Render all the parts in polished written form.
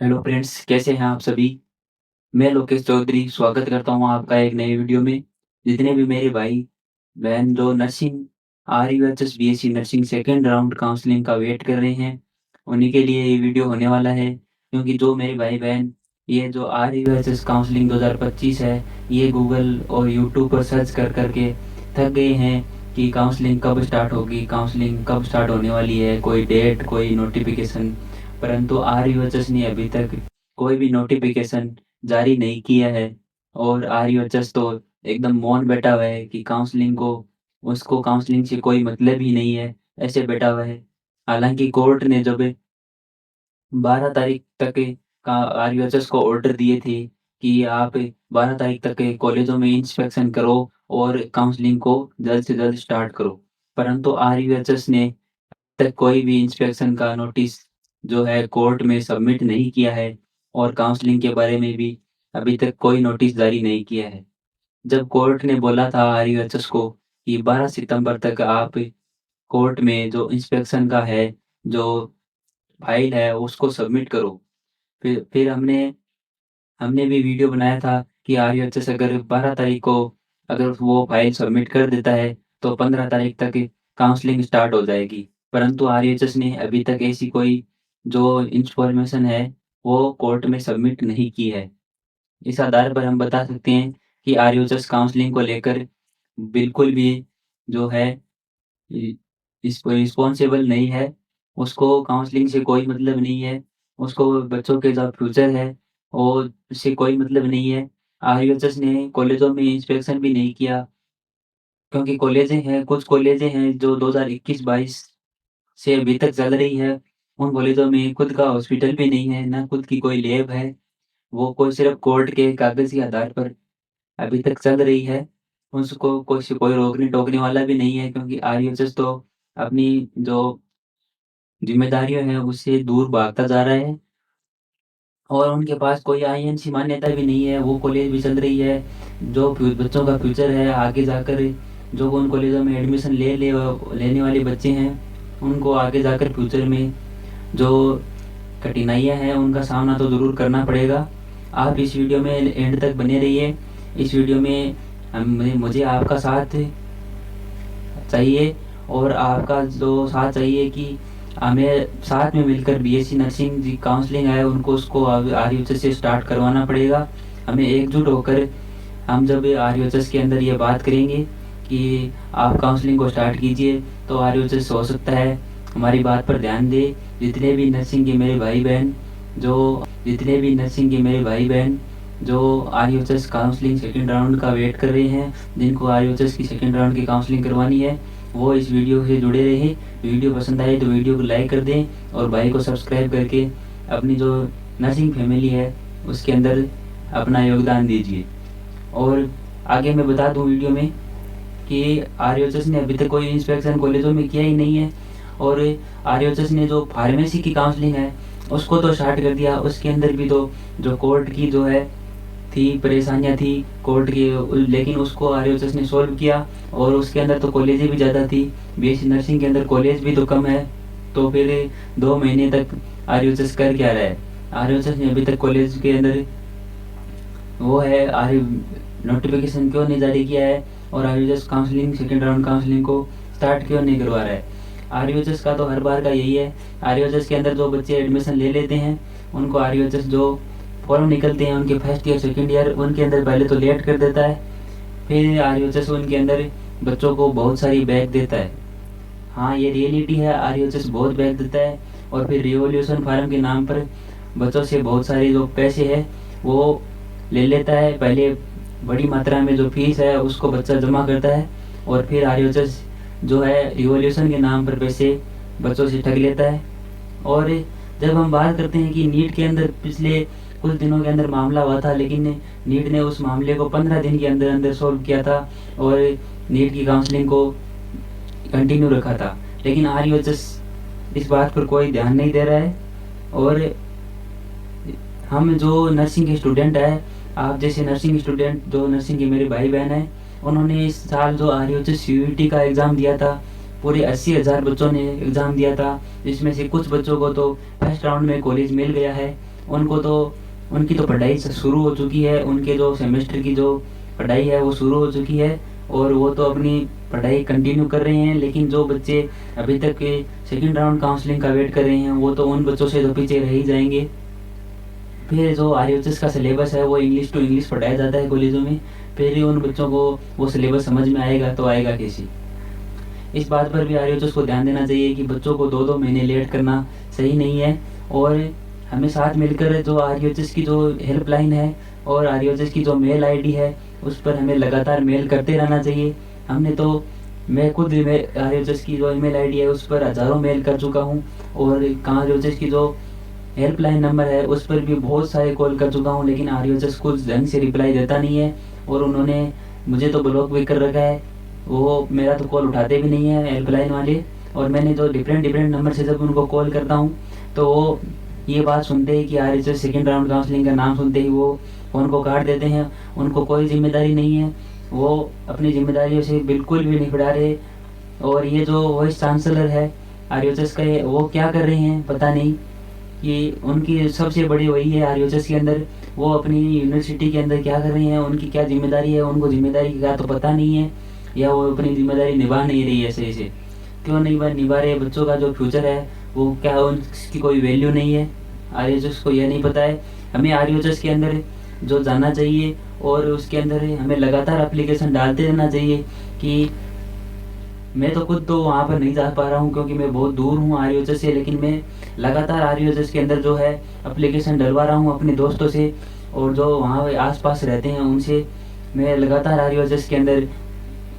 Hello friends, कैसे हैं आप सभी? मैं लोकेश चौधरी स्वागत करता हूँ आपका एक नए वीडियो में। जितने भी मेरे भाई-बहन जो nursing RUHS BSc nursing second round counselling का वेट कर रहे हैं, उन्हीं के लिए ये वीडियो होने वाला है। क्योंकि जो मेरे भाई-बहन ये जो आरयूएचएस काउंसलिंग 2025 है, ये गूगल और यूट्यूब पर सर्च कर के थक गए हैं कि काउंसलिंग कब स्टार्ट होगी, काउंसलिंग कब स्टार्ट होने वाली है, कोई डेट, कोई नोटिफ़िकेशन। परंतु आरयूएचएस ने अभी तक कोई भी नोटिफ़िकेशन जारी नहीं किया है और आरयूएचएस तो एकदम मौन बैठा हुआ है कि काउंसलिंग को उसको काउंसलिंग से कोई मतलब ही नहीं है, ऐसे बैठा हुआ है। हालाँकि कोर्ट ने जब 12 तारीख तक का आरयूएचएस को ऑर्डर दिए थे कि आप 12 तारीख तक कॉलेजों में इंस्पेक्शन करो और काउंसलिंग को जल्द से जल्द स्टार्ट करो। परंतु आरयूएचएस ने तक कोई भी इंस्पेक्शन का नोटिस जो है कोर्ट में सबमिट नहीं किया है और काउंसलिंग के बारे में भी अभी तक कोई नोटिस जारी नहीं किया है। जब कोर्ट ने बोला था आरयूएचएस को कि 12 सितंबर तक आप कोर्ट में जो इंस्पेक्शन का है, जो फाइल है उसको सबमिट करो। फिर हमने भी वीडियो बनाया था कि आरयूएचएस अगर 12 तारीख को अगर वो फाइल सबमिट कर देता है, तो 15 तारीख तक काउंसलिंग स्टार्ट हो जाएगी। परंतु आरयूएचएस ने अभी तक ऐसी कोई जो इन्फॉर्मेशन है, वो कोर्ट में सबमिट नहीं की है। इस आधार पर हम बता सकते हैं कि आरयूएचएस काउंसलिंग को लेकर बिल्कुल भी जो है इ इसको रिस्पॉन्सिबल नहीं है। उसको काउंसलिंग से कोई मतलब नहीं है। उसको बच्चों के जो फ्यूचर है और उससे कोई मतलब नहीं है। आरयूएचएस ने कॉलेजों में इंस्पेक्शन भी नहीं किया क्योंकि कॉलेजें हैं कुछ कॉलेजें हैं जो 2021-22 से अभी तक चल रही है। उन कॉलेजों में खुद का हॉस्पिटल भी नहीं है, ना खुद की कोई लैब है। वो कोई सिर्फ़ कोर्ट के कागज़ी आधार पर अभी तक चल रही है। उसको कोई रोकने-टोकने वाला भी नहीं है क्योंकि आरयूएचएस तो अपनी जो ज़िम्मेदारियाँ हैं उससे दूर भागता जा रहा है और उनके पास कोई आईएनसी मान्यता भी नहीं है। वो कॉलेज भी चल रही है, जो बच्चों का फ्यूचर है आगे जाकर जो उन कॉलेजों में एडमिशन लेने वाले बच्चे हैं, उनको आगे जाकर फ्यूचर में जो कठिनाइयाँ हैं उनका सामना तो ज़रूर करना पड़ेगा। आप इस वीडियो में एंड तक बने रहिए। इस वीडियो में मुझे आपका साथ चाहिए और आपका जो साथ चाहिए कि हमें साथ में मिलकर बीएससी नर्सिंग जी काउंसलिंग है उनको उसको आरयूएचएस से स्टार्ट करवाना पड़ेगा। हमें एकजुट होकर हम जब आरयूएचएस के अंदर ये बात करेंगे कि आप काउंसलिंग को स्टार्ट कीजिए, तो आरयूएचएस हो सकता है हमारी बात पर ध्यान दे। जितने भी नर्सिंग के मेरे भाई-बहन जो आरयूएचएस काउंसलिंग सेकंड राउंड का वेट कर रहे हैं, जिनको आरयूएचएस की सेकंड राउंड की काउंसलिंग करवानी है, वो इस वीडियो से जुड़े रहें। वीडियो पसंद आए तो वीडियो को लाइक कर दें और भाई को सब्सक्राइब करके अपनी जो नर्सिंग फैमिली है, उसके अंदर अपना योगदान दीजिए। और आगे मैं बता दूँ वीडियो में कि आरयूएचएस ने अभी तक कोई इंस्पेक्शन कॉलेजों में किया ही नहीं है और आरयूएचएस ने जो फार्मेसी की काउंसलिंग है, उसको तो स्टार्ट कर दिया। उसके अंदर भी तो जो कोर्ट की जो है थी परेशानियाँ थी कोर्ट की लेकिन उसको आरयूएचएस ने सॉल्व किया और उसके अंदर तो कॉलेजें भी ज़्यादा थी। बीएससी नर्सिंग के अंदर कॉलेज भी तो कम है, तो फिर 2 महीने तक आरयूएचएस कर क्या रहा है? आरयूएचएस ने अभी तक कॉलेज के अंदर वो है आर नोटिफ़िकेशन क्यों नहीं जारी किया है और RUHS counselling second round counselling को स्टार्ट क्यों नहीं करवा रहा है? आरयूएचएस का तो हर बार का यही है। आरयूएचएस के अंदर जो बच्चे एडमिशन ले लेते हैं, उनको आरयूएचएस जो फॉर्म निकलते हैं उनके फर्स्ट ईयर, सेकंड ईयर, उनके अंदर पहले तो लेट कर देता है। फिर आरयूएचएस उनके अंदर बच्चों को बहुत सारी बैग देता है। हाँ, ये रियलिटी है, आरयूएचएस बहुत बैग देता है और फिर रिवॉल्यूशन फार्म के नाम पर बच्चों से बहुत सारे जो पैसे हैं वो ले लेता है। पहले बड़ी मात्रा में जो फीस है उसको बच्चा जमा करता है और फिर आरयूएचएस जो है रिवॉल्यूशन के नाम पर पैसे बच्चों से ठग लेता है। और जब हम बात करते हैं कि नीट के अंदर पिछले कुछ दिनों के अंदर मामला हुआ था, लेकिन नीट ने उस मामले को 15 दिन के अंदर अंदर सॉल्व किया था और नीट की काउंसलिंग को कंटिन्यू रखा था। लेकिन आरयूएचएस इस बात पर कोई ध्यान नहीं दे रहा है और हम जो नर्सिंग के स्टूडेंट हैं, आप जैसे नर्सिंग स्टूडेंट जो नर्सिंग के मेरे भाई बहन हैं, उन्होंने इस साल जो आरयूएचएस यूईटी का एग्ज़ाम दिया था, पूरे 80,000 बच्चों ने एग्ज़ाम दिया था, जिसमें से कुछ बच्चों को तो फर्स्ट राउंड में कॉलेज मिल गया है उनको तो उनकी तो पढ़ाई शुरू हो चुकी है, उनके जो सेमेस्टर की जो पढ़ाई है वो शुरू हो चुकी है और वो तो अपनी पढ़ाई कंटिन्यू कर रहे हैं। लेकिन जो बच्चे अभी तक के सेकंड राउंड काउंसलिंग का वेट कर रहे हैं वो तो उन बच्चों से तो पीछे रह ही जाएंगे। फिर जो आरएचएस का सिलेबस है वो इंग्लिश टू इंग्लिश पढ़ाया जाता है कॉलेजों में, फिर ही उन बच्चों को वो सिलेबस समझ में आएगा तो आएगा कैसे। इस बात पर भी आरएचएस को ध्यान देना चाहिए कि बच्चों को 2-2 महीने लेट करना सही नहीं है। और हमें साथ मिलकर जो आरएचएस की जो हेल्पलाइन है और आरएचएस की जो मेल आईडी है उस पर हमें लगातार मेल करते रहना चाहिए। हमने तो मैं खुद आरएचएस की जो ईमेल आईडी है उस पर हज़ारों मेल कर चुका हूँ और आरएचएस की जो हेल्पलाइन नंबर है उस पर भी बहुत सारे कॉल कर चुका हूँ, लेकिन आरएचएस कुछ ढंग से रिप्लाई देता नहीं है और उन्होंने मुझे तो ब्लॉक भी कर रखा है। वो मेरा तो कॉल उठाते भी नहीं है हेल्पलाइन वाले। और मैंने जो डिफरेंट डिफरेंट नंबर से जब उनको कॉल करता हूँ तो वो ये बात सुनते ही कि आरएचएस सेकेंड राउंड काउंसलिंग का नाम सुनते ही वो फ़ोन को काट देते हैं। उनको कोई जिम्मेदारी नहीं है, वो अपनी जिम्मेदारियों से बिल्कुल भी नहीं बढ़ा रहे। और ये जो वाइस चांसलर है आरएचएस का वो क्या कर रहे हैं पता नहीं, कि उनकी सबसे बड़ी वही है आरएचएस के अंदर, वो अपनी यूनिवर्सिटी के अंदर क्या कर रहे हैं, उनकी क्या जिम्मेदारी है, उनको जिम्मेदारी का तो पता नहीं है या वो अपनी जिम्मेदारी निभा नहीं रही है सही से। क्यों नहीं निभा रहे? बच्चों का जो फ्यूचर है वो क्या उनकी कोई वैल्यू नहीं है? आरएचएस को यह नहीं पता है। हमें आरएचएस के अंदर जो जाना चाहिए और उसके अंदर हमें लगातार एप्लीकेशन डालते रहना चाहिए। कि मैं तो खुद तो वहाँ पर नहीं जा पा रहा हूँ क्योंकि मैं बहुत दूर हूँ आरएचएस से, लेकिन मैं लगातार आरएचएस के अंदर जो है एप्लीकेशन डलवा रहा हूँ अपने दोस्तों से और जो वहाँ आसपास रहते हैं उनसे। मैं लगातार आरएचएस के अंदर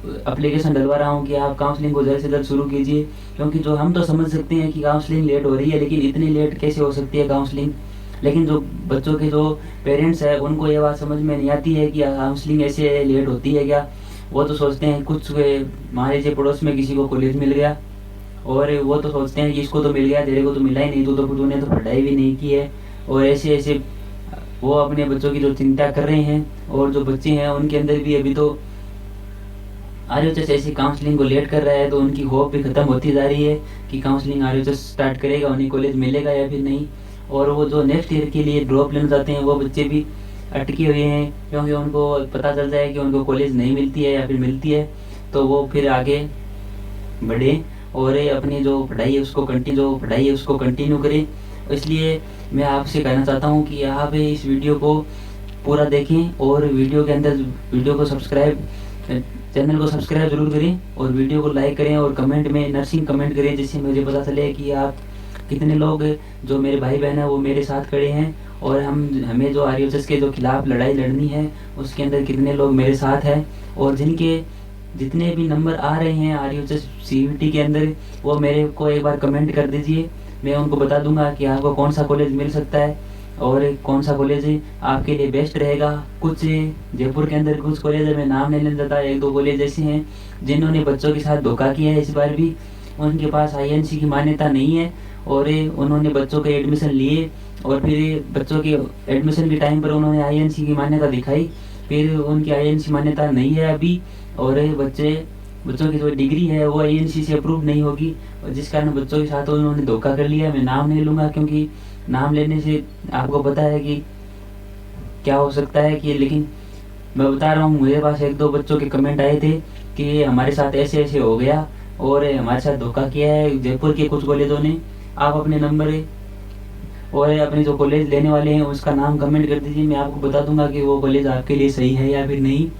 एप्लीकेशन डलवा रहा हूँ कि आप काउंसलिंग को जल्द से जल्द शुरू कीजिए। क्योंकि जो हम तो समझ सकते हैं कि काउंसलिंग लेट हो रही है, लेकिन इतनी लेट कैसे हो सकती है काउंसलिंग। लेकिन जो बच्चों के जो पेरेंट्स हैं उनको ये बात समझ में नहीं आती है कि काउंसलिंग ऐसे लेट होती है क्या। वो तो सोचते हैं कुछ हमारे जो पड़ोस में किसी को कॉलेज मिल गया और वो तो सोचते हैं कि इसको तो मिल गया, तेरे को तो मिला ही नहीं, तो तूने तो पढ़ाई भी नहीं की है। और ऐसे ऐसे वो अपने बच्चों की जो चिंता कर रहे हैं। और जो बच्चे हैं उनके अंदर भी अभी तो आरएचएस ऐसी काउंसलिंग को लेट कर रहा है तो उनकी होप भी ख़त्म होती जा रही है कि काउंसलिंग आरएचएस स्टार्ट करेगा, उन्हें कॉलेज मिलेगा या फिर नहीं। और वो जो नेक्स्ट ईयर के लिए ड्रॉप लेना चाहते हैं वो बच्चे भी अटके हुए हैं, क्योंकि उनको पता चल जाए कि उनको कॉलेज नहीं मिलती है या फिर मिलती है तो वो फिर आगे बढ़े और अपनी जो पढ़ाई है उसको कंटिन्यू करें। इसलिए मैं आपसे कहना चाहता हूँ कि आप इस वीडियो को पूरा देखें और चैनल को सब्सक्राइब जरूर करें और वीडियो को लाइक करें और कमेंट में नर्सिंग कमेंट करें, जिससे मुझे पता चले कि आप कितने लोग जो मेरे भाई बहन हैं वो मेरे साथ खड़े हैं और हमें जो आरएचएस के जो खिलाफ लड़ाई लड़नी है उसके अंदर कितने लोग मेरे साथ हैं। और जिनके जितने भी नंबर आ रहे हैं आरएचएस सीयूईटी के अंदर वो मेरे को एक बार कमेंट कर दीजिए, मैं उनको बता दूंगा कि आपको कौन सा कॉलेज मिल सकता है और कौन सा कॉलेज आपके लिए बेस्ट रहेगा। कुछ जयपुर के अंदर कुछ कॉलेज है, मैं नाम नहीं लेना चाहता, 1-2 कॉलेज ऐसे हैं जिन्होंने बच्चों के साथ धोखा किया है इस बार भी। उनके पास आईएनसी की मान्यता नहीं है और उन्होंने बच्चों के एडमिशन लिए और फिर बच्चों के एडमिशन के टाइम पर उन्होंने आईएनसी की मान्यता दिखाई, फिर उनकी आईएनसी मान्यता नहीं है अभी और बच्चों की जो डिग्री है वो आईएनसी से अप्रूव नहीं होगी, और जिस कारण बच्चों के साथ उन्होंने धोखा कर लिया। मैं नाम नहीं लूँगा क्योंकि नाम लेने से आपको पता है कि क्या हो सकता है कि, लेकिन मैं बता रहा हूँ मेरे पास 1-2 बच्चों के कमेंट आए थे कि हमारे साथ ऐसे ऐसे हो गया और हमारे साथ धोखा किया है जयपुर के कुछ कॉलेजों ने। आप अपने नंबर और अपने जो कॉलेज लेने वाले हैं उसका नाम कमेंट कर दीजिए, मैं आपको बता दूंगा कि वो कॉलेज आपके लिए सही है या फिर नहीं।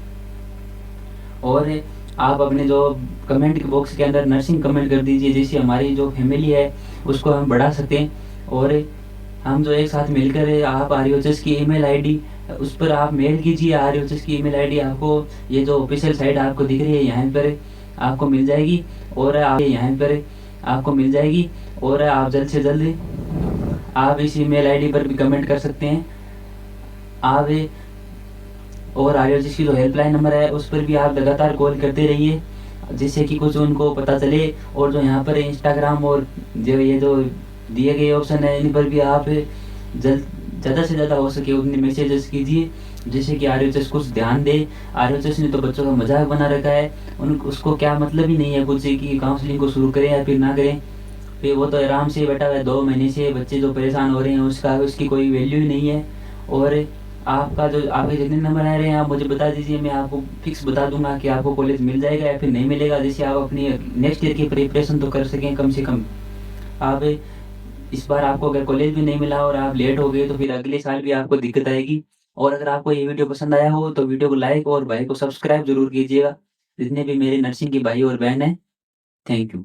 और आप अपने जो कमेंट बॉक्स के अंदर नर्सिंग कमेंट कर दीजिए, जिससे हमारी जो फैमिली है उसको हम बढ़ा सकें और हम जो एक साथ मिलकर आप आरएचएस की ईमेल आईडी उस पर आप मेल कीजिए। आरएचएस की ईमेल आईडी आपको ये जो ऑफिशियल साइट आपको दिख रही है यहाँ पर आपको मिल जाएगी और आप जल्द से जल्द आप इस ईमेल आईडी पर भी कमेंट कर सकते हैं। आप और आरएचएस की जो हेल्पलाइन नंबर है उस पर भी आप लगातार कॉल करते रहिए, जिससे कि कुछ उनको पता चले। और जो यहाँ पर इंस्टाग्राम और जो ये जो दिए गए ऑप्शन है इन पर भी आप ज़्यादा से ज़्यादा हो सके उतने मैसेजेस कीजिए, जिससे कि आरएचएस कुछ ध्यान दे। आरएचएस ने तो बच्चों का मजाक बना रखा है, उसको क्या मतलब ही नहीं है कुछ कि काउंसलिंग को शुरू करें या फिर ना करें। फिर वो तो आराम से बैठा हुआ है 2 महीने से, बच्चे जो परेशान हो रहे हैं उसका उसकी कोई वैल्यू ही नहीं है। और आपका जो आपके जितने नंबर आ रहे हैं आप मुझे बता दीजिए, मैं आपको फिक्स बता दूँगा कि आपको कॉलेज मिल जाएगा या फिर नहीं मिलेगा, जिससे आप अपनी नेक्स्ट ईयर की प्रिपरेशन तो कर सकें कम से कम। आप इस बार आपको अगर कॉलेज भी नहीं मिला और आप लेट हो गए तो फिर अगले साल भी आपको दिक्कत आएगी। और अगर आपको ये वीडियो पसंद आया हो तो वीडियो को लाइक और भाई को सब्सक्राइब ज़रूर कीजिएगा। जितने भी मेरे नर्सिंग के भाई और बहन हैं, थैंक यू।